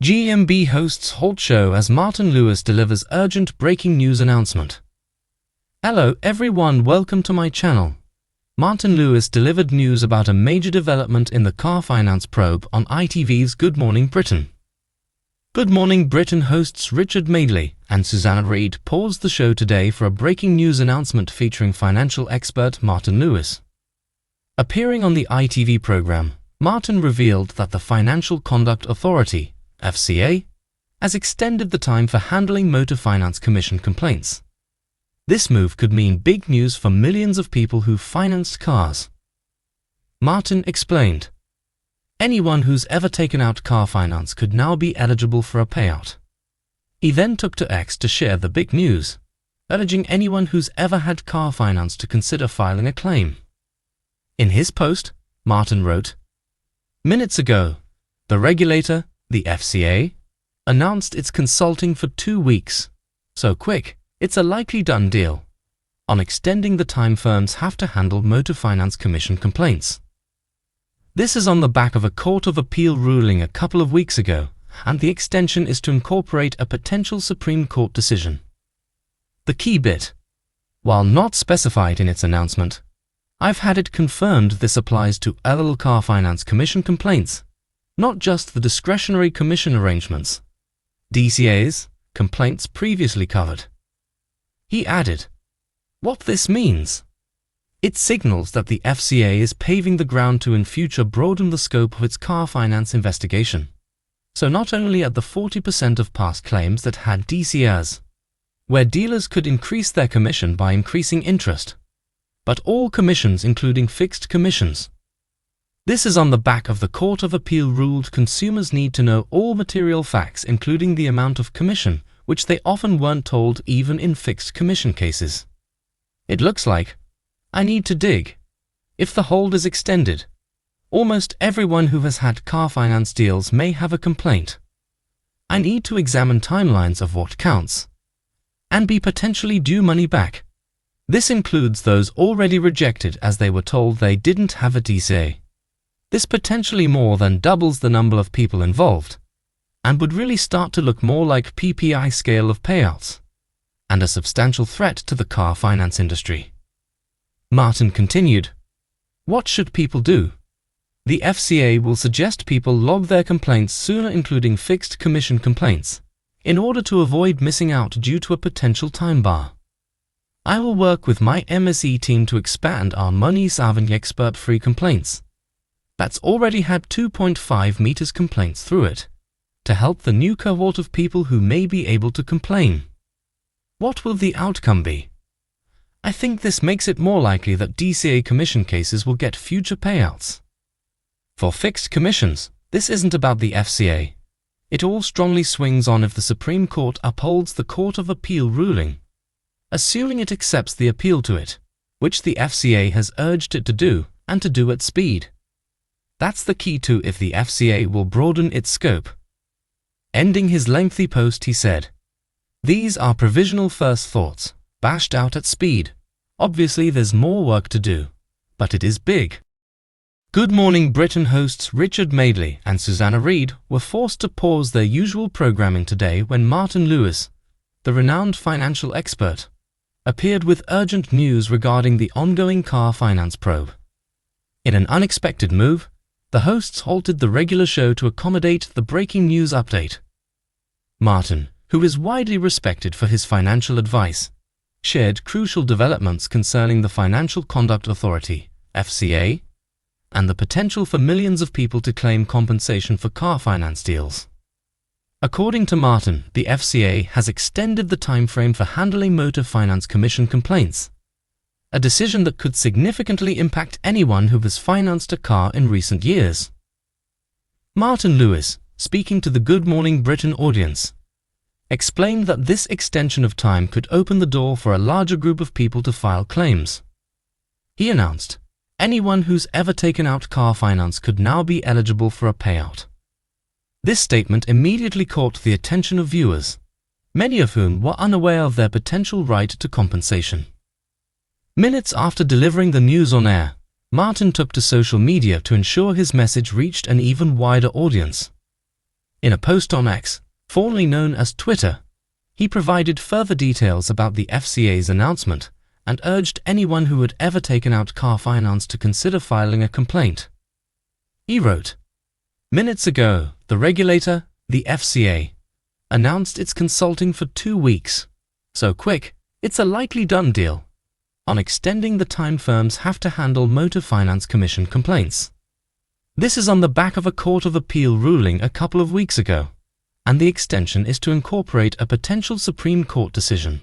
GMB hosts Halt show as Martin Lewis delivers urgent breaking news announcement. Hello everyone, welcome to my channel. Martin Lewis delivered news about a major development in the car finance probe on ITV's Good Morning Britain. Good Morning Britain hosts Richard Madeley and Susanna Reid paused the show today for a breaking news announcement featuring financial expert Martin Lewis. Appearing on the ITV programme, Martin revealed that the Financial Conduct Authority (FCA) has extended the time for handling Motor Finance Commission complaints. This move could mean big news for millions of people who financed cars. Martin explained, anyone who's ever taken out car finance could now be eligible for a payout. He then took to X to share the big news, urging anyone who's ever had car finance to consider filing a claim. In his post, Martin wrote, "Minutes ago, the regulator, the FCA, announced it's consulting for 2 weeks. So quick, it's a likely done deal on extending the time firms have to handle Motor Finance Commission complaints. This is on the back of a Court of Appeal ruling a couple of weeks ago, and the extension is to incorporate a potential Supreme Court decision." The key bit, while not specified in its announcement, I've had it confirmed this applies to all Car Finance Commission complaints, not just the discretionary commission arrangements, DCAs, complaints previously covered. He added, what this means? It signals that the FCA is paving the ground to in future broaden the scope of its car finance investigation. So not only at the 40% of past claims that had DCAs, where dealers could increase their commission by increasing interest, but all commissions including fixed commissions. This is on the back of the Court of Appeal ruled consumers need to know all material facts including the amount of commission, which they often weren't told even in fixed commission cases. It looks like I need to dig. If the hold is extended, almost everyone who has had car finance deals may have a complaint. I need to examine timelines of what counts and be potentially due money back. This includes those already rejected as they were told they didn't have a DCA. This potentially more than doubles the number of people involved and would really start to look more like PPI scale of payouts and a substantial threat to the car finance industry. Martin continued, what should people do? The FCA will suggest people log their complaints sooner, including fixed commission complaints, in order to avoid missing out due to a potential time bar. I will work with my MSE team to expand our Money Saving expert-free complaints that's already had 2.5 meters complaints through it, to help the new cohort of people who may be able to complain. What will the outcome be? I think this makes it more likely that DCA commission cases will get future payouts. For fixed commissions, this isn't about the FCA. It all strongly swings on if the Supreme Court upholds the Court of Appeal ruling, assuming it accepts the appeal to it, which the FCA has urged it to do, and to do at speed. That's the key to if the FCA will broaden its scope. Ending his lengthy post, he said, "These are provisional first thoughts, bashed out at speed. Obviously there's more work to do, but it is big." Good Morning Britain hosts Richard Madeley and Susanna Reid were forced to pause their usual programming today when Martin Lewis, the renowned financial expert, appeared with urgent news regarding the ongoing car finance probe. In an unexpected move, the hosts halted the regular show to accommodate the breaking news update. Martin, who is widely respected for his financial advice, shared crucial developments concerning the Financial Conduct Authority, FCA, and the potential for millions of people to claim compensation for car finance deals. According to Martin, the FCA has extended the timeframe for handling Motor Finance Commission complaints, a decision that could significantly impact anyone who has financed a car in recent years. Martin Lewis, speaking to the Good Morning Britain audience, explained that this extension of time could open the door for a larger group of people to file claims. He announced, anyone who's ever taken out car finance could now be eligible for a payout. This statement immediately caught the attention of viewers, many of whom were unaware of their potential right to compensation. Minutes after delivering the news on air, Martin took to social media to ensure his message reached an even wider audience. In a post on X, formerly known as Twitter, he provided further details about the FCA's announcement and urged anyone who had ever taken out car finance to consider filing a complaint. He wrote, "Minutes ago, the regulator, the FCA, announced it's consulting for 2 weeks. So quick, it's a likely done deal on extending the time firms have to handle motor finance commission complaints. This is on the back of a Court of Appeal ruling a couple of weeks ago, and the extension is to incorporate a potential Supreme Court decision."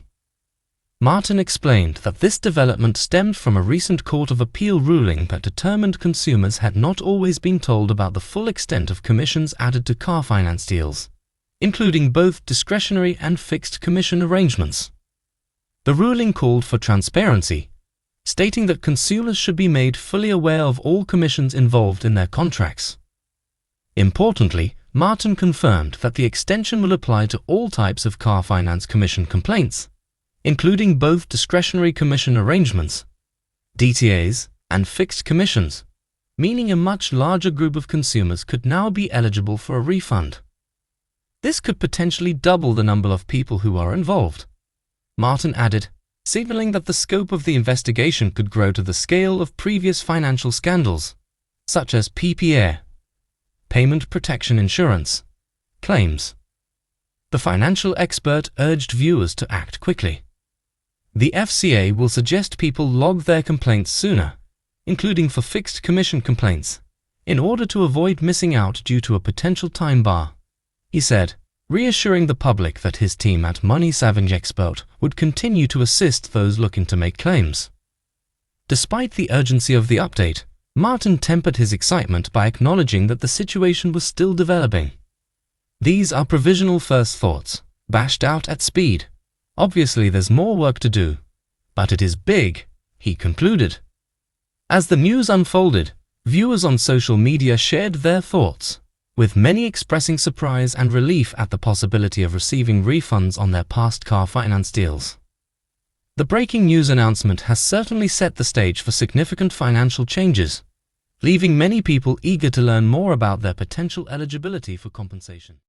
Martin explained that this development stemmed from a recent Court of Appeal ruling that determined consumers had not always been told about the full extent of commissions added to car finance deals, including both discretionary and fixed commission arrangements. The ruling called for transparency, stating that consumers should be made fully aware of all commissions involved in their contracts. Importantly, Martin confirmed that the extension will apply to all types of car finance commission complaints, including both discretionary commission arrangements, DTAs, and fixed commissions, meaning a much larger group of consumers could now be eligible for a refund. This could potentially double the number of people who are involved, Martin added, signaling that the scope of the investigation could grow to the scale of previous financial scandals, such as PPA, payment protection insurance, claims. The financial expert urged viewers to act quickly. The FCA will suggest people log their complaints sooner, including for fixed commission complaints, in order to avoid missing out due to a potential time bar, he said, reassuring the public that his team at Money Savage Expert would continue to assist those looking to make claims. Despite the urgency of the update, Martin tempered his excitement by acknowledging that the situation was still developing. "These are provisional first thoughts, bashed out at speed. Obviously there's more work to do, but it is big," he concluded. As the news unfolded, viewers on social media shared their thoughts, with many expressing surprise and relief at the possibility of receiving refunds on their past car finance deals. The breaking news announcement has certainly set the stage for significant financial changes, leaving many people eager to learn more about their potential eligibility for compensation.